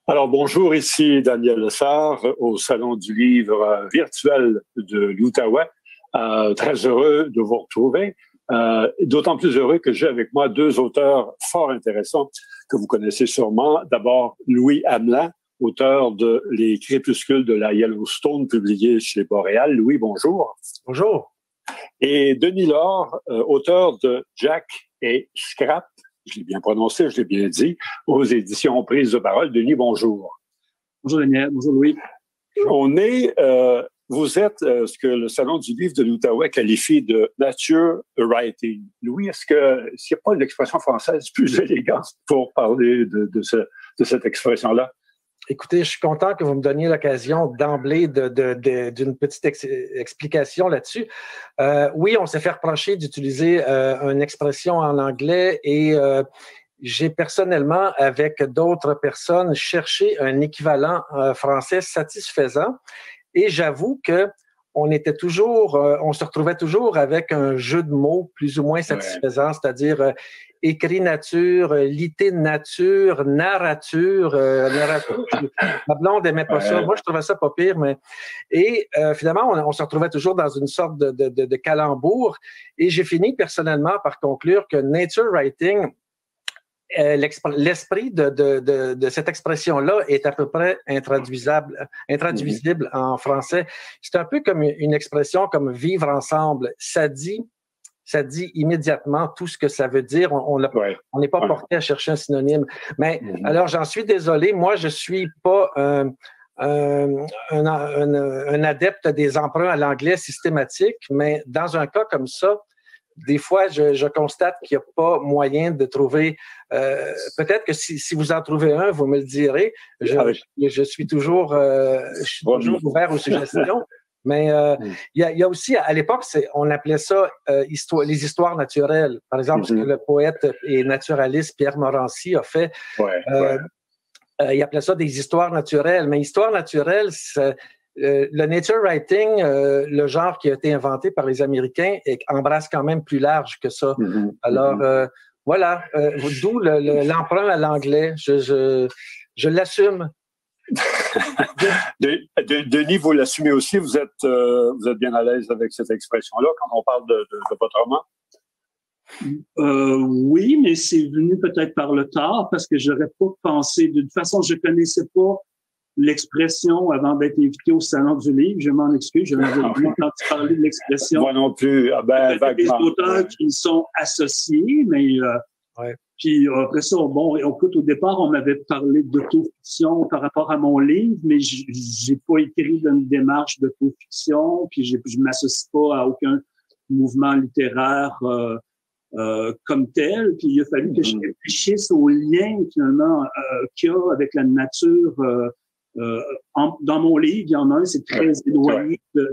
Alors bonjour, ici Daniel Lessard au Salon du livre virtuel de l'Outaouais. Très heureux de vous retrouver. D'autant plus heureux que j'ai avec moi deux auteurs fort intéressants que vous connaissez sûrement. D'abord, Louis Hamelin, auteur de Les Crépuscules de la Yellowstone, publié chez Boréal. Louis, bonjour. Bonjour. Et Denis Laure, auteur de Jack et Scrap, je l'ai bien prononcé, je l'ai bien dit, aux éditions Prise de parole. Denis, bonjour. Bonjour Daniel, bonjour Louis. Vous êtes ce que le Salon du livre de l'Outaouais qualifie de nature writing. Louis, s'il n'y a pas une expression française plus élégante pour parler de cette expression-là? Écoutez, je suis content que vous me donniez l'occasion d'emblée d'une petite explication là-dessus. Oui, on s'est fait reprocher d'utiliser une expression en anglais et j'ai personnellement, avec d'autres personnes, cherché un équivalent français satisfaisant. Et j'avoue que on se retrouvait toujours avec un jeu de mots plus ou moins satisfaisant, c'est-à-dire écrit nature, lité nature, narrature. Ma blonde n'aimait pas ça. Moi, je trouvais ça pas pire, mais finalement, on se retrouvait toujours dans une sorte de calembour. Et j'ai fini personnellement par conclure que nature writing, l'esprit de cette expression-là est à peu près intraduisible en français. C'est un peu comme une expression comme vivre ensemble. Ça dit immédiatement tout ce que ça veut dire. On n'est pas porté à chercher un synonyme. Mais alors, j'en suis désolé. Moi, je suis pas un adepte des emprunts à l'anglais systématique, mais dans un cas comme ça, des fois, je constate qu'il n'y a pas moyen de trouver... peut-être que si vous en trouvez un, vous me le direz. Je suis toujours ouvert aux suggestions. Mais il y a aussi, à l'époque, on appelait ça les histoires naturelles. Par exemple, ce que le poète et naturaliste Pierre Morancy a fait. Il appelait ça des histoires naturelles. Mais histoires naturelles, le nature writing, le genre qui a été inventé par les Américains, embrasse quand même plus large que ça. Alors, voilà, d'où l'emprunt à l'anglais. Je l'assume. Denis, vous l'assumez aussi, vous êtes bien à l'aise avec cette expression-là quand on parle de votre roman? Oui, mais c'est venu peut-être par le tard parce que j'aurais pas pensé. De toute façon, je connaissais pas l'expression avant d'être invité au Salon du livre. Je m'en excuse, je n'avais jamais entendu parler de l'expression. Moi non plus. Des auteurs qui me sont associés, mais puis après ça, bon, écoute, au départ, on m'avait parlé d'autofiction par rapport à mon livre, mais j'ai pas écrit d'une démarche d'autofiction, puis je m'associe pas à aucun mouvement littéraire comme tel. Puis il a fallu que je réfléchisse au lien finalement qu'il y a avec la nature. Dans mon livre, il y en a un, c'est très éloigné de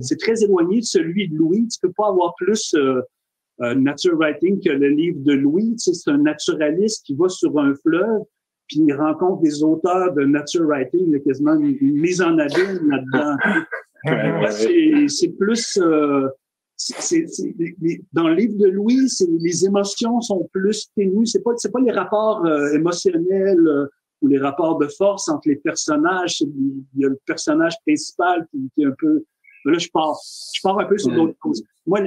celui de Louis. Tu peux pas avoir plus nature writing que le livre de Louis. Tu sais, c'est un naturaliste qui va sur un fleuve puis il rencontre des auteurs de nature writing. Il y a quasiment une mise en abîme là-dedans. C'est plus dans le livre de Louis, les émotions sont plus ténues. C'est pas les rapports émotionnels ou les rapports de force entre les personnages. Il y a le personnage principal qui est un peu... Là, je pars un peu sur d'autres causes. Moi,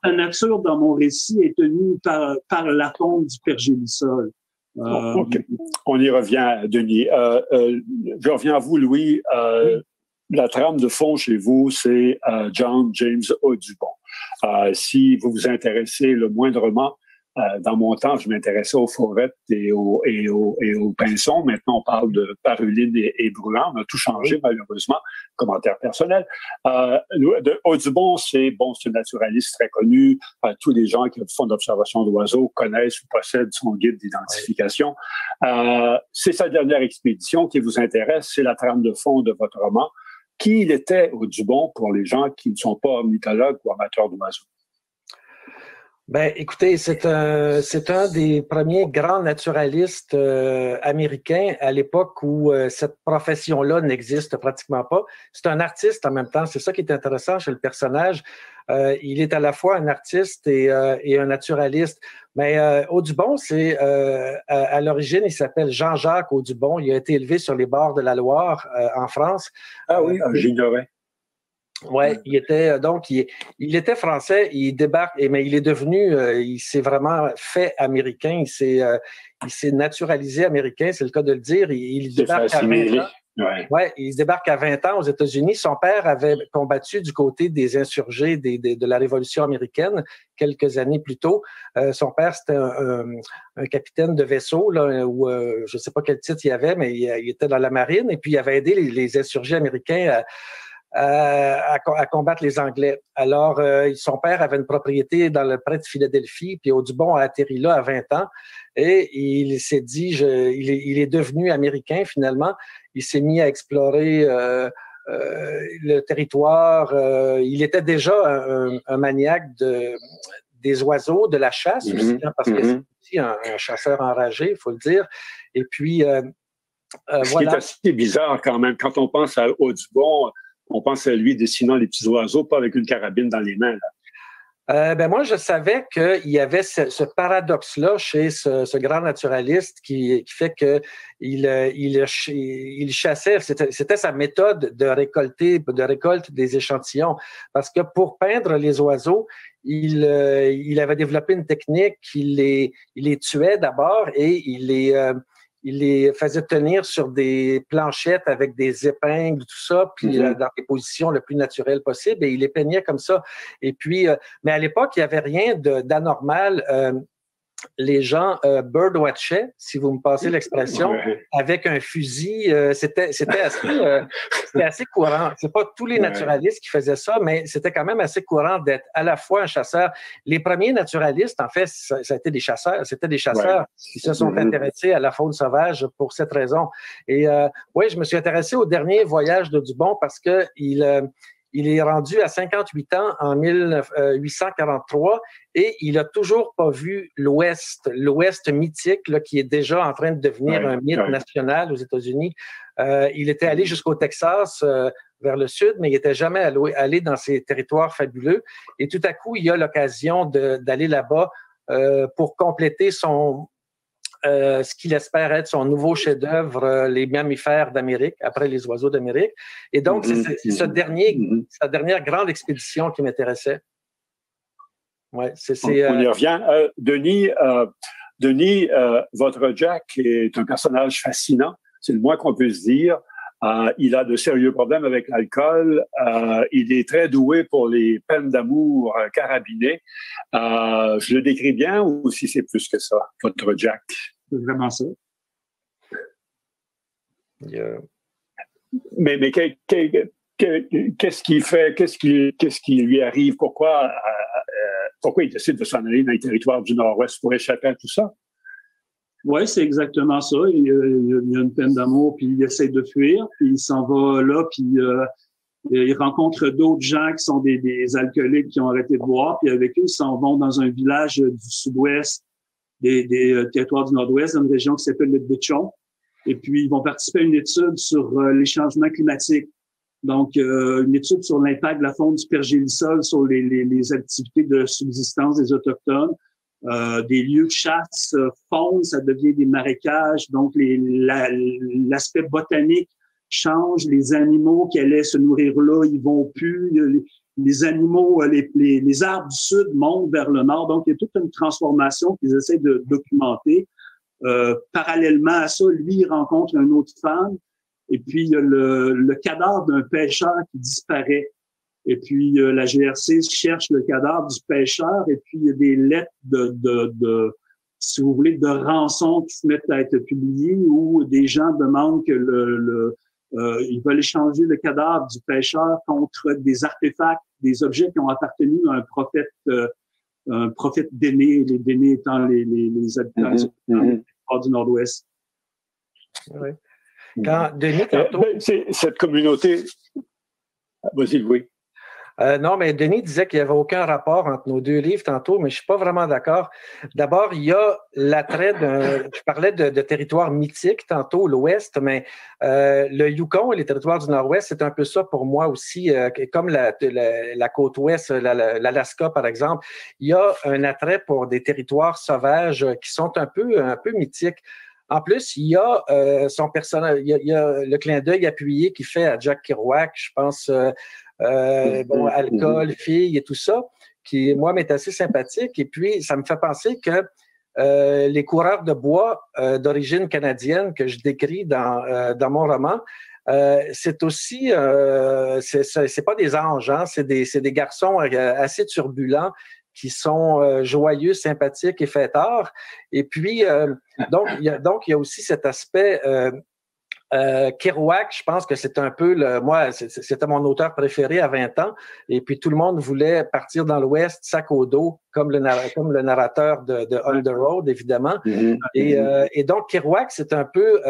la nature dans mon récit est tenue par la tombe du Pergélisol. Okay. On y revient, Denis. Je reviens à vous, Louis. La trame de fond chez vous, c'est John James Audubon. Si vous vous intéressez le moindrement, dans mon temps, je m'intéressais aux fauvettes et aux pinsons. Maintenant, on parle de paruline et brûlant. On a tout changé, malheureusement. Commentaire personnel. Audubon, c'est un naturaliste très connu. Tous les gens qui font d'observation d'oiseaux connaissent ou possèdent son guide d'identification. C'est sa dernière expédition qui vous intéresse. C'est la trame de fond de votre roman. Qui il était, Audubon, pour les gens qui ne sont pas ornithologues ou amateurs d'oiseaux? Ben, écoutez, c'est un des premiers grands naturalistes américains à l'époque où cette profession-là n'existe pratiquement pas. C'est un artiste en même temps. C'est ça qui est intéressant chez le personnage. Il est à la fois un artiste et un naturaliste. Mais Audubon, c'est à l'origine, il s'appelle Jean-Jacques Audubon. Il a été élevé sur les bords de la Loire en France. Ah oui, j'ignorais. Ouais, il était français, il débarque, mais il est devenu, il s'est vraiment fait américain, il s'est naturalisé américain, c'est le cas de le dire. Il débarque à 20 ans. Ouais, il débarque à 20 ans aux États-Unis. Son père avait combattu du côté des insurgés de la Révolution américaine quelques années plus tôt. Son père, c'était un capitaine de vaisseau, là, où je ne sais pas quel titre il avait, mais il était dans la marine, et puis il avait aidé les insurgés américains à combattre les Anglais. Alors, son père avait une propriété près de Philadelphie, puis Audubon a atterri là à 20 ans, et il s'est dit, il est devenu américain finalement. Il s'est mis à explorer le territoire. Il était déjà un maniaque des oiseaux, de la chasse aussi, hein, parce que c'est aussi un chasseur enragé, il faut le dire. Et puis, ce qui est assez bizarre quand même, quand on pense à Audubon, on pense à lui dessinant les petits oiseaux, pas avec une carabine dans les mains, là. Moi, je savais qu'il y avait ce paradoxe-là chez ce grand naturaliste qui fait que il chassait. C'était sa méthode de récolte des échantillons. Parce que pour peindre les oiseaux, il avait développé une technique. Il les tuait d'abord et il les faisait tenir sur des planchettes avec des épingles, tout ça, puis dans des positions le plus naturelles possible, et il les peignait comme ça. Et puis, mais à l'époque, il n'y avait rien d'anormal. Les gens birdwatchaient, si vous me passez l'expression, avec un fusil. C'était assez courant. C'est pas tous les naturalistes qui faisaient ça, mais c'était quand même assez courant d'être à la fois un chasseur. Les premiers naturalistes, en fait, ça a été des chasseurs. C'était des chasseurs qui se sont intéressés à la faune sauvage pour cette raison. Et je me suis intéressé au dernier voyage d'Audubon parce que il est rendu à 58 ans en 1843 et il a toujours pas vu l'Ouest mythique là, qui est déjà en train de devenir un mythe national aux États-Unis. Il était allé jusqu'au Texas, vers le sud, mais il n'était jamais allé dans ces territoires fabuleux. Et tout à coup, il a l'occasion d'aller là-bas pour compléter ce qu'il espère être son nouveau chef-d'œuvre, les mammifères d'Amérique, après les oiseaux d'Amérique. Et donc, c'est sa dernière grande expédition qui m'intéressait. Ouais, on y revient. Denis, votre Jack est un personnage fascinant, c'est le moins qu'on peut se dire. Il a de sérieux problèmes avec l'alcool. Il est très doué pour les peines d'amour carabinées. Je le décris bien ou si c'est plus que ça, votre Jack? C'est vraiment ça. Mais qu'est-ce qu'il fait? Qu'est-ce qui lui arrive? Pourquoi il décide de s'en aller dans les territoires du Nord-Ouest pour échapper à tout ça? Oui, c'est exactement ça. Il y a une peine d'amour, puis il essaie de fuir, puis il s'en va là, puis il rencontre d'autres gens qui sont des alcooliques qui ont arrêté de boire, puis avec eux, ils s'en vont dans un village du sud-ouest des territoires du Nord-Ouest, dans une région qui s'appelle le Bitchon. Et puis, ils vont participer à une étude sur les changements climatiques. Donc, une étude sur l'impact de la fonte du pergélisol sur les activités de subsistance des Autochtones. Des lieux de chasse fondent, ça devient des marécages. Donc, l'aspect botanique change. Les animaux qui allaient se nourrir là, ils vont plus. Les animaux, les arbres du sud montent vers le nord. Donc, il y a toute une transformation qu'ils essaient de documenter. Parallèlement à ça, lui, il rencontre une autre femme. Et puis, il y a le cadavre d'un pêcheur qui disparaît. Et puis, la GRC cherche le cadavre du pêcheur. Et puis, il y a des lettres si vous voulez, de rançon qui se mettent à être publiées où des gens demandent que ils veulent échanger le cadavre du pêcheur contre des artefacts, des objets qui ont appartenu à un prophète Déné, les Déné étant les habitants du Nord-Ouest. Oui. Quand Denis, tantôt... c'est cette communauté... Vas-y, Louis. Non, mais Denis disait qu'il n'y avait aucun rapport entre nos deux livres tantôt, mais je ne suis pas vraiment d'accord. D'abord, il y a l'attrait je parlais de territoires mythiques tantôt, l'Ouest, mais le Yukon et les territoires du Nord-Ouest, c'est un peu ça pour moi aussi, comme la côte Ouest, l'Alaska, par exemple. Il y a un attrait pour des territoires sauvages qui sont un peu mythiques. En plus, il y a son personnage, il y a le clin d'œil appuyé qu'il fait à Jack Kerouac, je pense, alcool, filles et tout ça, qui, moi, m'est assez sympathique. Et puis, ça me fait penser que les coureurs de bois d'origine canadienne que je décris dans mon roman, c'est aussi, c'est pas des anges, hein, c'est des garçons assez turbulents qui sont joyeux, sympathiques et fêtards. Et puis, donc, il y a aussi cet aspect Kerouac, je pense que c'est un peu moi, c'était mon auteur préféré à 20 ans. Et puis, tout le monde voulait partir dans l'Ouest, sac au dos, comme le narrateur de On the Road, évidemment. Et donc, Kerouac, c'est un peu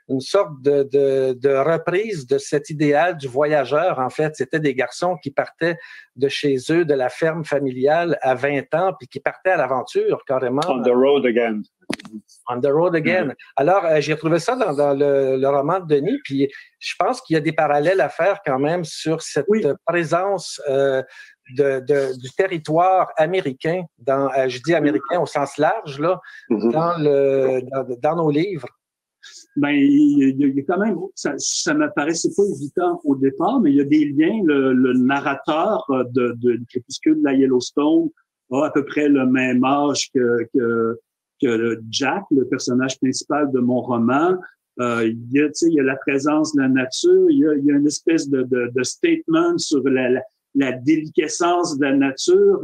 une sorte de reprise de cet idéal du voyageur. En fait, c'était des garçons qui partaient de chez eux, de la ferme familiale à 20 ans, puis qui partaient à l'aventure, carrément. On the road again. On the road again. Alors, j'ai retrouvé ça dans le roman de Denis, puis je pense qu'il y a des parallèles à faire quand même sur cette présence du territoire américain, je dis américain au sens large, là, dans nos livres. Ben, il y a quand même, ça m'apparaissait pas évident au départ, mais il y a des liens. Le narrateur de Crépuscule de la Yellowstone a à peu près le même âge que Jack, le personnage principal de mon roman. Il y a la présence de la nature, il y a une espèce de statement sur la déliquescence de la nature.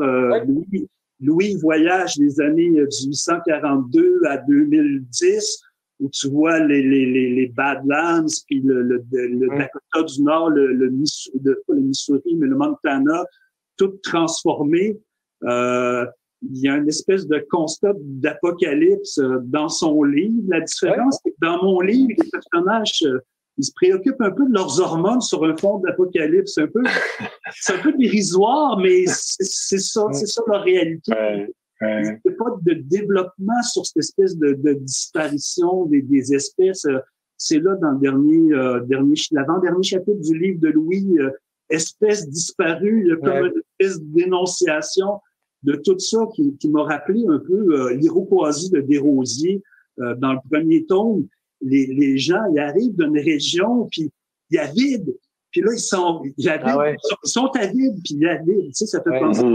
Louis voyage des années 1842 à 2010, où tu vois les Badlands, puis le Dakota du Nord, pas le Missouri, mais le Montana, tout transformé. Il y a une espèce de constat d'apocalypse dans son livre. La différence, c'est que dans mon livre, les personnages, ils se préoccupent un peu de leurs hormones sur un fond d'apocalypse. C'est un peu dérisoire, mais c'est ça leur réalité. Il n'y a pas de développement sur cette espèce de disparition des espèces. C'est là dans l'avant-dernier chapitre du livre de Louis, espèces disparues. Il y a comme une espèce de dénonciation de tout ça qui m'a rappelé un peu l'Iroquoisie de Desrosiers. Dans le premier tome, les gens, ils arrivent d'une région, puis ils avident. Puis là, ils sont avides, puis ils avident. Tu sais, ça fait penser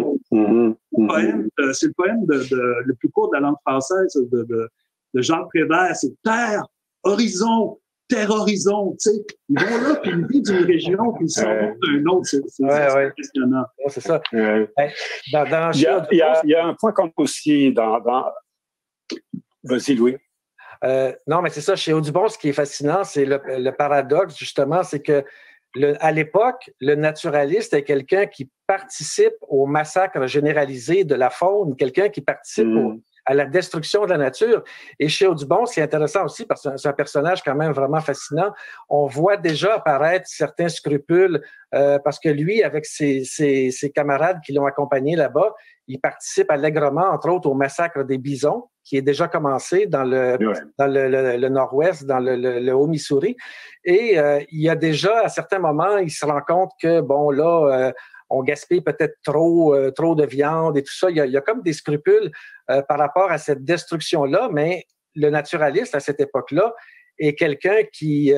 c'est le poème le plus court de la langue française de Jean Prévert. C'est terre, horizon, terre, horizon. Tu sais, ils vont là, puis ils vivent d'une région, puis ils sont d'un autre. C'est impressionnant. C'est ça. Il y a un point comme aussi dans... Vas-y, Louis. Non, mais c'est ça. Chez Audubon, ce qui est fascinant, c'est le paradoxe, justement, c'est que à l'époque, le naturaliste est quelqu'un qui participe au massacre généralisé de la faune, quelqu'un qui participe à la destruction de la nature. Et chez Audubon, c'est intéressant aussi parce que c'est un personnage quand même vraiment fascinant. On voit déjà apparaître certains scrupules parce que lui, avec ses camarades qui l'ont accompagné là-bas, il participe allègrement, entre autres, au massacre des bisons, qui est déjà commencé dans le Nord-Ouest, dans le Haut-Missouri. Et il y a déjà, à certains moments, il se rend compte que, bon, là, on gaspille peut-être trop de viande et tout ça. Il y a comme des scrupules par rapport à cette destruction-là, mais le naturaliste, à cette époque-là, est quelqu'un qui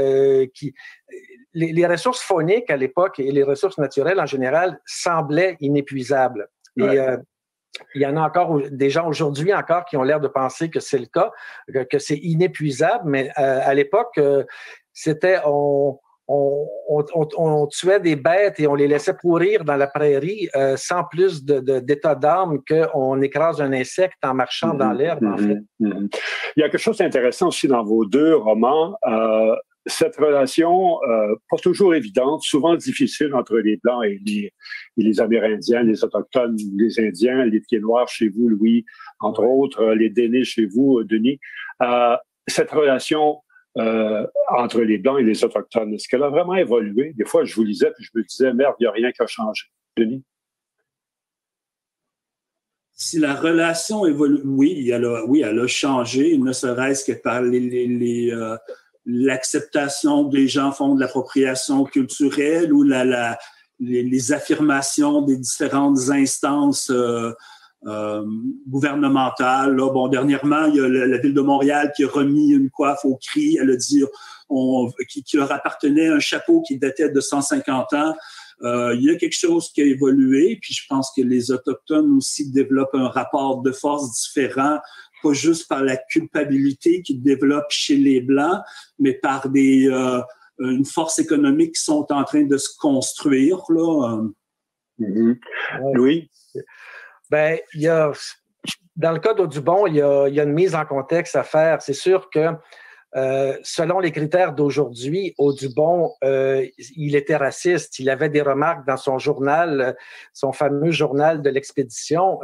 les ressources fauniques à l'époque et les ressources naturelles en général semblaient inépuisables. Et il y en a encore des gens aujourd'hui encore qui ont l'air de penser que c'est le cas, que c'est inépuisable, mais à l'époque, c'était on tuait des bêtes et on les laissait pourrir dans la prairie sans plus d'état d'âme qu'on écrase un insecte en marchant dans l'herbe, en fait. Il y a quelque chose d'intéressant aussi dans vos deux romans. Cette relation, pas toujours évidente, souvent difficile entre les Blancs et les Amérindiens, les Autochtones, les Indiens, les Pieds-Noirs chez vous, Louis, entre autres, les Dénés chez vous, Denis. Cette relation entre les Blancs et les Autochtones, est-ce qu'elle a vraiment évolué? Des fois, je vous lisais puis je me disais, merde, il n'y a rien qui a changé. Denis? Si la relation évolue, oui, elle a changé, ne serait-ce que par l'acceptation des gens font de l'appropriation culturelle ou les affirmations des différentes instances gouvernementales. Là, bon, dernièrement, il y a la Ville de Montréal qui a remis une coiffe au cri, elle a dit qui leur appartenait un chapeau qui datait de 150 ans. Il y a quelque chose qui a évolué, puis je pense que les Autochtones aussi développent un rapport de force différent, pas juste par la culpabilité qu'ils développent chez les Blancs, mais par une force économique qui sont en train de se construire, là. Mm-hmm. Louis? Ben, dans le cas d'Audubon, il y a une mise en contexte à faire. C'est sûr que selon les critères d'aujourd'hui, Audubon, il était raciste. Il avait des remarques dans son journal, son fameux journal de l'expédition,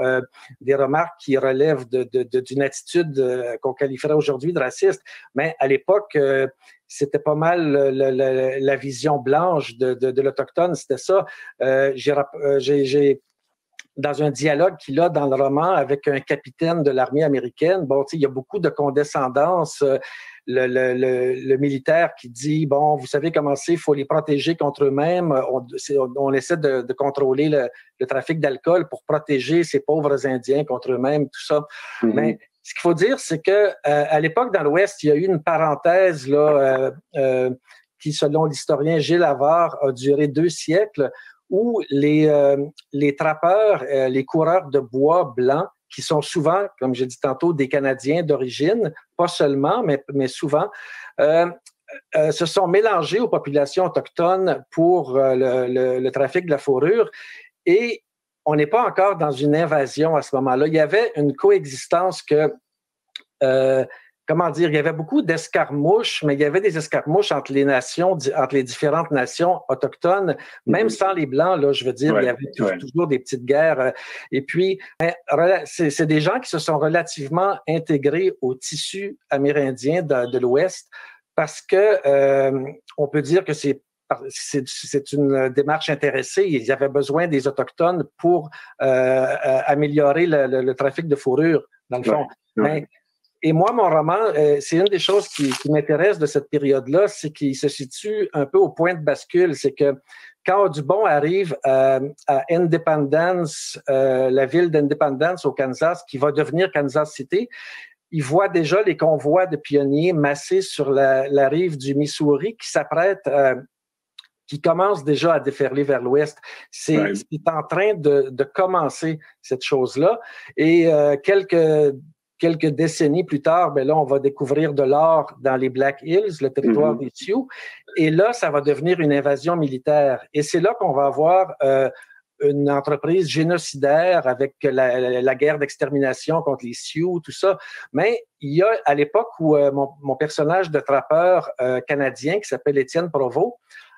des remarques qui relèvent d'une attitude qu'on qualifierait aujourd'hui de raciste. Mais à l'époque, c'était pas mal la vision blanche de l'Autochtone, c'était ça. J'ai dans un dialogue qu'il a dans le roman avec un capitaine de l'armée américaine, bon, tu sais, il y a beaucoup de condescendance. Le militaire qui dit, bon, vous savez comment c'est, il faut les protéger contre eux-mêmes. On essaie de contrôler le trafic d'alcool pour protéger ces pauvres Indiens contre eux-mêmes, tout ça. Mm-hmm. Mais ce qu'il faut dire, c'est que à l'époque, dans l'Ouest, il y a eu une parenthèse là, qui, selon l'historien Gilles Havard, a duré 2 siècles, où les trappeurs, les coureurs de bois blancs, qui sont souvent, comme j'ai dit tantôt, des Canadiens d'origine, pas seulement, mais souvent, se sont mélangés aux populations autochtones pour le trafic de la fourrure. Et on n'est pas encore dans une invasion à ce moment-là. Il y avait une coexistence que... comment dire, il y avait beaucoup d'escarmouches, mais il y avait des escarmouches entre les nations, entre les différentes nations autochtones, même sans les Blancs, là, je veux dire, il y avait toujours des petites guerres. Et puis, c'est des gens qui se sont relativement intégrés au tissu amérindien de l'Ouest parce que on peut dire que c'est une démarche intéressée. Ils avaient besoin des Autochtones pour améliorer le trafic de fourrure, dans le fond. Mais, et moi, mon roman, c'est une des choses qui m'intéresse de cette période-là, c'est qu'il se situe un peu au point de bascule. C'est que quand Audubon arrive à Independence, la ville d'Independence au Kansas, qui va devenir Kansas City, il voit déjà les convois de pionniers massés sur la rive du Missouri qui commence déjà à déferler vers l'ouest. C'est en train de commencer cette chose-là. Et quelques décennies plus tard, ben là, on va découvrir de l'or dans les Black Hills, le territoire des Sioux. Et là, ça va devenir une invasion militaire. Et c'est là qu'on va avoir une entreprise génocidaire avec la guerre d'extermination contre les Sioux, tout ça. Mais il y a, à l'époque où mon personnage de trappeur canadien, qui s'appelle Étienne Provost,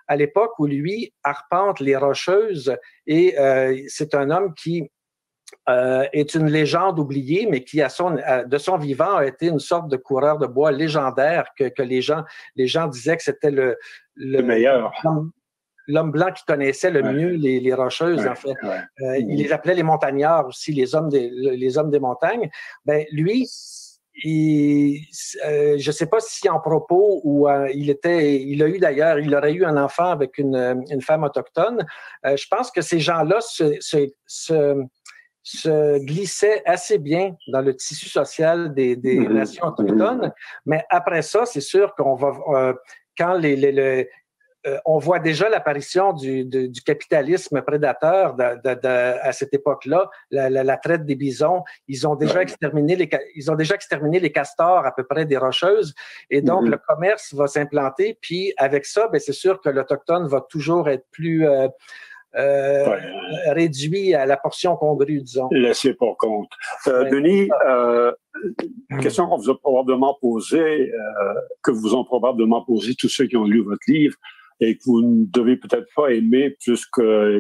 à l'époque où lui arpente les Rocheuses, et c'est un homme qui est une légende oubliée, mais qui, de son vivant, a été une sorte de coureur de bois légendaire que les gens disaient que c'était le meilleur. L'homme blanc qui connaissait le mieux les Rocheuses, en fait. Il les appelait les montagnards aussi, les hommes des montagnes. Ben, lui, je sais pas si en propos ou il aurait eu un enfant avec une femme autochtone. Je pense que ces gens-là se glissait assez bien dans le tissu social des nations autochtones. Mais après ça, c'est sûr qu'on va... quand on voit déjà l'apparition du capitalisme prédateur à cette époque-là, la traite des bisons. Ils ont déjà exterminé les castors à peu près des Rocheuses. Et donc, le commerce va s'implanter. Puis, avec ça, ben, c'est sûr que l'Autochtone va toujours être plus... réduit à la portion congrue, disons. Laissé pour compte. Denis, question qu'on vous a probablement posée, que vous ont probablement posé tous ceux qui ont lu votre livre et que vous ne devez peut-être pas aimer plus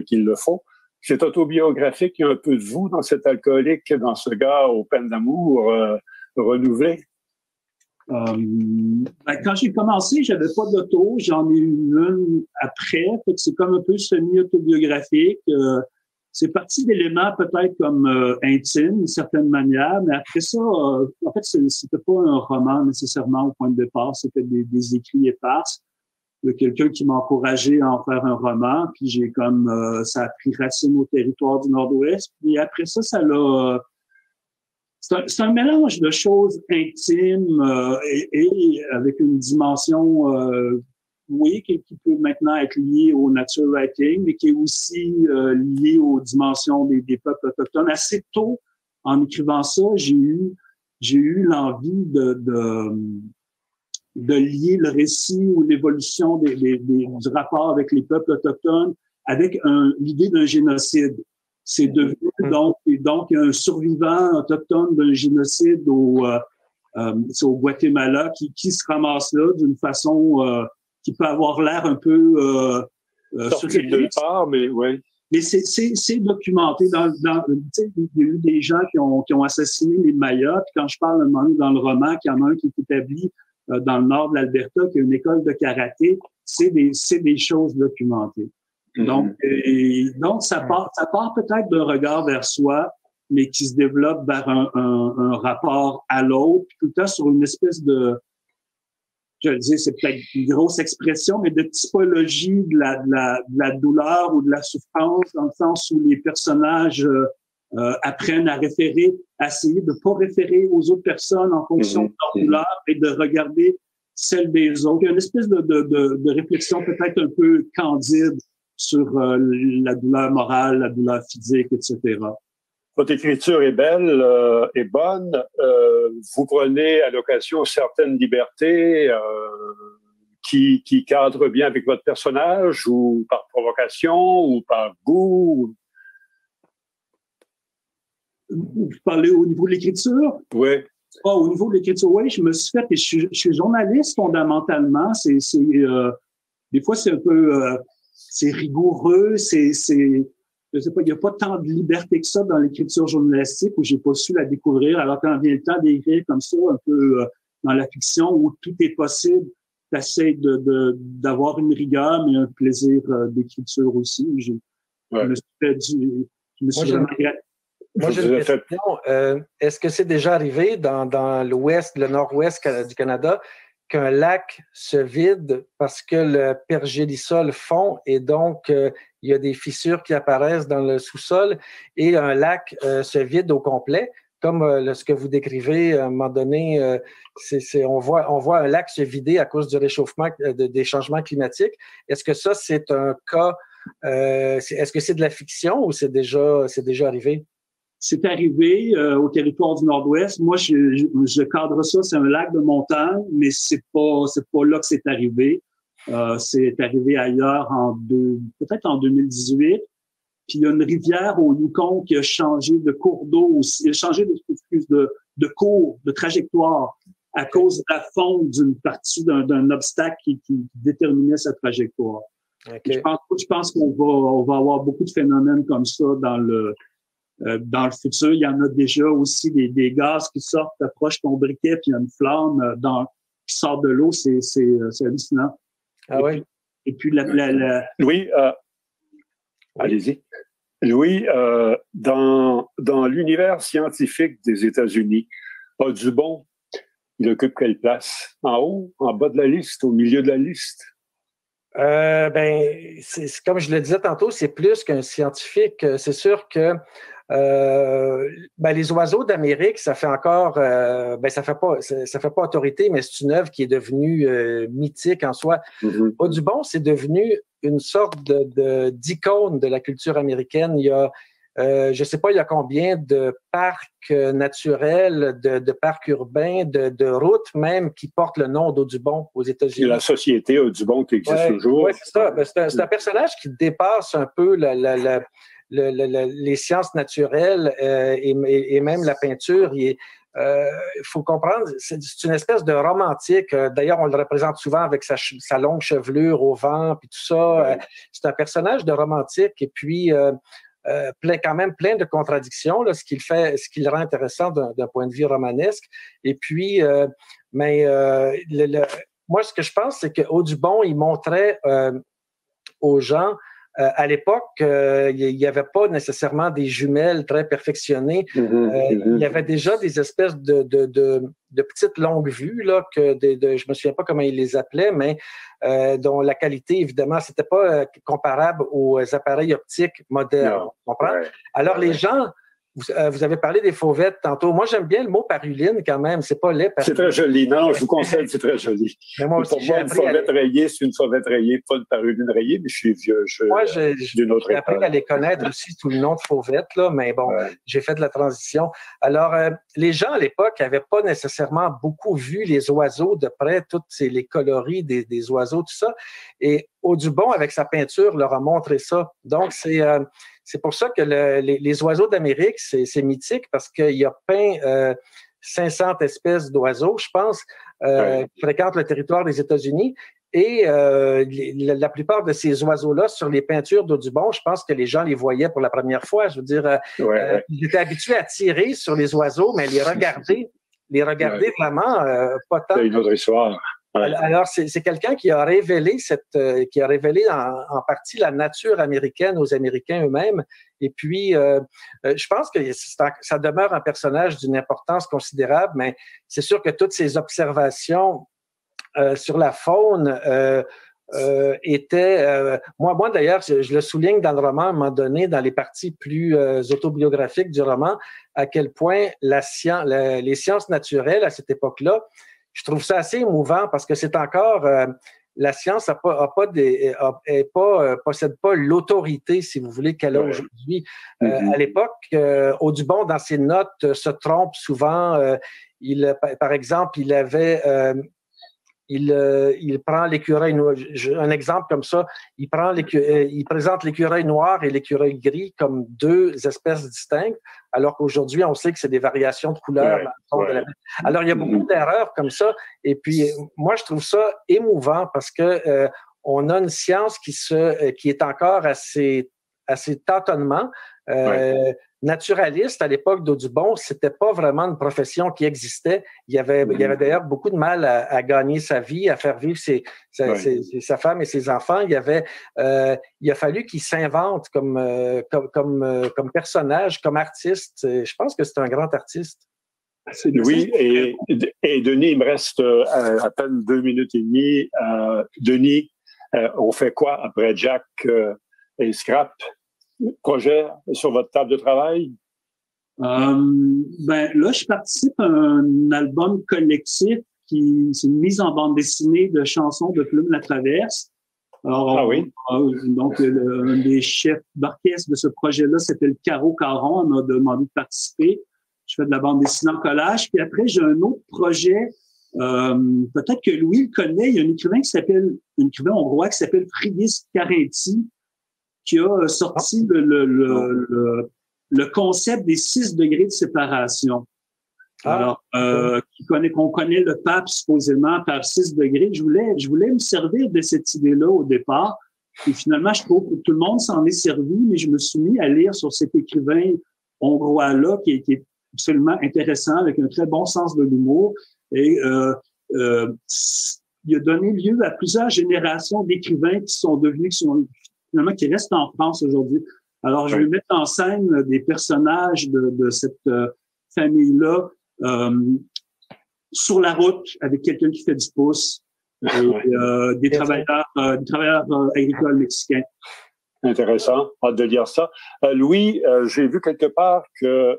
qu'il le faut. C'est autobiographique, il y a un peu de vous dans cet alcoolique, dans ce gars aux peines d'amour renouvelées? Quand j'ai commencé, j'avais pas d'auto, j'en ai eu une après, fait que c'est comme un peu semi-autobiographique. c'est parti d'éléments peut-être comme intimes, d'une certaine manière, mais après ça, en fait, c'était pas un roman nécessairement au point de départ, c'était des écrits éparses. Il y a quelqu'un qui m'a encouragé à en faire un roman, puis j'ai ça a pris racine au territoire du Nord-Ouest. Puis après ça, c'est un mélange de choses intimes et avec une dimension, oui, qui peut maintenant être liée au nature writing, mais qui est aussi liée aux dimensions des peuples autochtones. Assez tôt, en écrivant ça, j'ai eu l'envie de lier le récit ou l'évolution du rapport avec les peuples autochtones avec l'idée d'un génocide. C'est devenu donc un survivant autochtone d'un génocide au Guatemala qui se ramasse là d'une façon qui peut avoir l'air un peu sorti de nulle part, mais oui. Mais c'est documenté. Il y a eu des gens qui ont assassiné les Mayas. Puis quand je parle un moment donné dans le roman, qu'il y en a un qui est établi dans le nord de l'Alberta, qui a une école de karaté, c'est des choses documentées. Donc ça part peut-être d'un regard vers soi, mais qui se développe vers un rapport à l'autre, tout le temps sur une espèce de, je le dis, c'est peut-être une grosse expression, mais de typologie de la douleur ou de la souffrance, dans le sens où les personnages apprennent à essayer de pas référer aux autres personnes en fonction de leur douleur et de regarder celle des autres. Il y a une espèce de réflexion peut-être un peu candide sur la douleur morale, la douleur physique, etc. Votre écriture est belle, est bonne. Vous prenez à l'occasion certaines libertés qui cadrent bien avec votre personnage, ou par provocation, ou par goût. Vous parlez au niveau de l'écriture? Oui. Au niveau de l'écriture, oui, je me suis fait, et je suis journaliste fondamentalement. Des fois, c'est un peu, c'est rigoureux, je sais pas, il n'y a pas tant de liberté que ça dans l'écriture journalistique où j'ai pas su la découvrir. Alors quand vient le temps d'écrire comme ça, un peu dans la fiction où tout est possible, t'essaies d'avoir une rigueur mais un plaisir d'écriture aussi. Je me suis vraiment Moi, j'ai une question. Est-ce que c'est déjà arrivé dans l'ouest, le nord-ouest du Canada, qu'un lac se vide parce que le pergélisol fond et donc il y a des fissures qui apparaissent dans le sous-sol et un lac se vide au complet, comme ce que vous décrivez à un moment donné, on voit un lac se vider à cause du réchauffement, des changements climatiques. Est-ce que ça, c'est un cas, est-ce que c'est de la fiction ou c'est déjà arrivé? C'est arrivé au territoire du Nord-Ouest. Moi, je cadre ça, c'est un lac de montagne, mais c'est pas là que c'est arrivé. C'est arrivé ailleurs peut-être en 2018. Puis il y a une rivière au Yukon qui a changé de cours d'eau aussi, il a changé de cours, de trajectoire à cause de la fonte d'une partie d'un obstacle qui déterminait sa trajectoire. Okay. Je pense qu'on va avoir beaucoup de phénomènes comme ça dans le futur. Il y en a déjà aussi des gaz qui sortent, t'approches ton briquet, puis il y a une flamme qui sort de l'eau. C'est hallucinant. Ah oui? Et puis Louis, allez-y. Louis, dans l'univers scientifique des États-Unis, Audubon, il occupe quelle place? En haut, en bas de la liste, au milieu de la liste? C'est comme je le disais tantôt, c'est plus qu'un scientifique. C'est sûr que les oiseaux d'Amérique, ça fait encore, ça fait pas autorité, mais c'est une œuvre qui est devenue mythique en soi. Mm-hmm. Audubon, c'est devenu une sorte d'icône de la culture américaine. Il y a, je sais pas, il y a combien de parcs naturels, de parcs urbains, de routes même qui portent le nom d'Audubon aux États-Unis. Il y a la société Audubon qui existe toujours. Oui, c'est ça. C'est un personnage qui dépasse un peu les sciences naturelles et même la peinture. Il faut comprendre, c'est une espèce de romantique. D'ailleurs, on le représente souvent avec sa longue chevelure au vent, puis tout ça. Ouais. C'est un personnage de romantique et puis quand même plein de contradictions, là, ce qui le rend intéressant d'un point de vue romanesque. Et puis, moi, ce que je pense, c'est qu'Audubon, il montrait aux gens à l'époque, il n'y avait pas nécessairement des jumelles très perfectionnées. Il y avait déjà des espèces de petites longues vues, là, je me souviens pas comment ils les appelaient, mais dont la qualité, évidemment, c'était pas comparable aux appareils optiques modernes. Non. Tu comprends? Ouais. Alors, les gens, vous avez parlé des fauvettes tantôt. Moi, j'aime bien le mot paruline quand même. C'est pas laid. C'est très joli. Non, je vous conseille, c'est très joli. Mais moi aussi, pour moi, une fauvette rayée, c'est une fauvette rayée, pas une paruline rayée, mais je suis vieux. Moi, j'ai appris à les connaître aussi sous le nom de fauvette, là, mais bon, j'ai fait de la transition. Alors, les gens à l'époque n'avaient pas nécessairement beaucoup vu les oiseaux de près, les coloris des oiseaux, tout ça. Et Audubon, avec sa peinture, leur a montré ça. Donc, c'est pour ça que les oiseaux d'Amérique, c'est mythique parce qu'il a peint 500 espèces d'oiseaux, je pense, qui fréquentent le territoire des États-Unis. Et la plupart de ces oiseaux-là, sur les peintures d'Audubon, je pense que les gens les voyaient pour la première fois. Je veux dire, ils étaient habitués à tirer sur les oiseaux, mais les regarder vraiment pas tant. C'est une autre histoire. Ouais. Alors, c'est quelqu'un qui a révélé en partie la nature américaine aux Américains eux-mêmes. Et puis, je pense que ça demeure un personnage d'une importance considérable, mais c'est sûr que toutes ces observations sur la faune étaient... moi, d'ailleurs, je le souligne dans le roman, à un moment donné, dans les parties plus autobiographiques du roman, à quel point les sciences naturelles, à cette époque-là, je trouve ça assez émouvant parce que c'est encore la science possède pas l'autorité, si vous voulez, qu'elle a aujourd'hui. À l'époque, Audubon, dans ses notes, se trompe souvent. Par exemple, il prend l'écureuil noir. Un exemple comme ça, il présente l'écureuil noir et l'écureuil gris comme deux espèces distinctes, alors qu'aujourd'hui, on sait que c'est des variations de couleurs. Alors, il y a beaucoup d'erreurs comme ça. Et puis, moi, je trouve ça émouvant parce que on a une science qui est encore à ses tâtonnements. Naturaliste, à l'époque d'Audubon, c'était pas vraiment une profession qui existait. Il y avait d'ailleurs beaucoup de mal à gagner sa vie, à faire vivre sa femme et ses enfants. Il a fallu qu'il s'invente comme personnage, comme artiste. Je pense que c'est un grand artiste. Oui, et Denis, il me reste à peine 2 minutes et demie. Denis, on fait quoi après Jack et Scrap? Projet sur votre table de travail? Là, je participe à un album collectif c'est une mise en bande dessinée de chansons de Plume la Traverse. Alors, donc, un des chefs d'orchestre de ce projet-là s'appelle Caro Caron. On m'a demandé de participer. Je fais de la bande dessinée en collage. Puis après, j'ai un autre projet. Peut-être que Louis le connaît. Il y a un écrivain hongrois qui s'appelle Frigyes Karinthy, qui a sorti le concept des 6 degrés de séparation. Alors, qu'on connaît le pape supposément par 6 degrés. Je voulais me servir de cette idée-là au départ. Et finalement, je trouve que tout le monde s'en est servi, mais je me suis mis à lire sur cet écrivain hongrois-là qui est absolument intéressant, avec un très bon sens de l'humour. Et il a donné lieu à plusieurs générations d'écrivains qui restent en France aujourd'hui. Alors, je vais mettre en scène des personnages de cette famille-là sur la route avec quelqu'un qui fait du pouce et des travailleurs agricoles mexicains. Intéressant, hâte de lire ça. Louis, j'ai vu quelque part que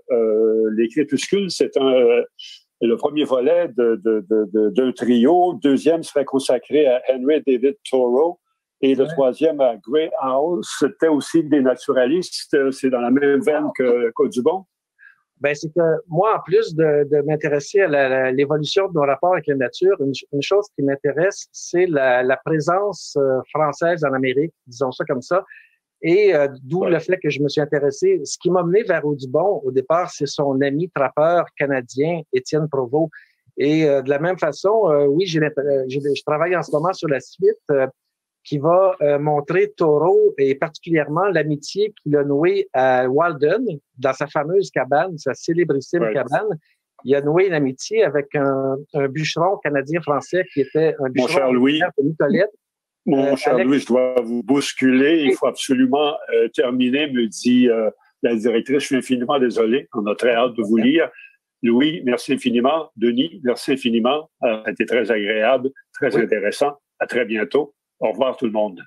Les Crépuscules, c'est le premier volet d'un trio. Le deuxième serait consacré à Henry David Thoreau. Et le troisième à Grey Owl, c'était aussi des naturalistes. C'est dans la même veine qu'Audubon. C'est que moi, en plus de m'intéresser à l'évolution de nos rapports avec la nature, une chose qui m'intéresse, c'est la présence française en Amérique, disons ça comme ça. Et d'où le fait que je me suis intéressé. Ce qui m'a mené vers Audubon, au départ, c'est son ami trappeur canadien, Étienne Provost. Et de la même façon, je travaille en ce moment sur la suite qui va montrer Thoreau et particulièrement l'amitié qu'il a nouée à Walden, dans sa fameuse cabane, sa célébrissime cabane. Il a noué une amitié avec un bûcheron canadien-français qui était un bûcheron de Nicolette. Mon cher Louis, je dois vous bousculer. Il faut absolument terminer, me dit la directrice. Je suis infiniment désolé. On a très hâte de vous lire. Louis, merci infiniment. Denis, merci infiniment. Ça a été très agréable, très intéressant. À très bientôt. Au revoir tout le monde.